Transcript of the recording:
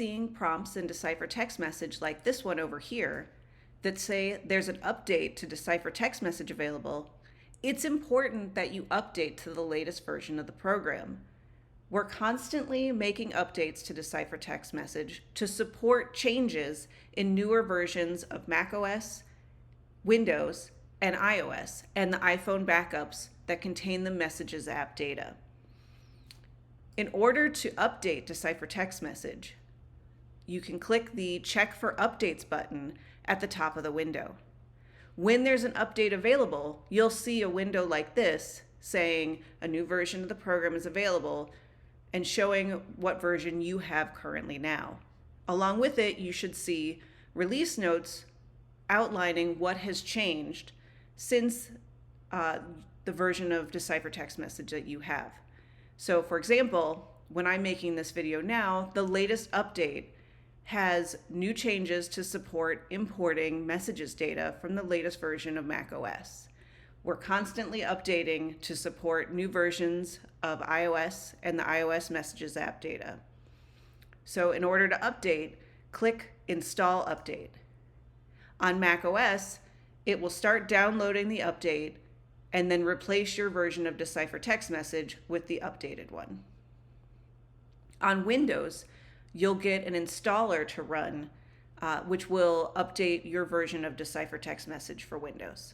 seeing prompts in Decipher TextMessage like this one over here that say there's an update to Decipher TextMessage available, it's important that you update to the latest version of the program. We're constantly making updates to Decipher TextMessage to support changes in newer versions of macOS, Windows, and iOS, and the iPhone backups that contain the Messages app data. In order to update Decipher TextMessage, you can click the Check for Updates button at the top of the window. When there's an update available, you'll see a window like this saying a new version of the program is available and showing what version you have currently now. Along with it, you should see release notes outlining what has changed since the version of Decipher TextMessage that you have. So for example, when I'm making this video now, the latest update has new changes to support importing messages data from the latest version of macOS. We're constantly updating to support new versions of iOS and the iOS Messages app data. So in order to update, click Install Update. On macOS, it will start downloading the update and then replace your version of Decipher TextMessage with the updated one. On Windows, you'll get an installer to run, which will update your version of Decipher TextMessage for Windows.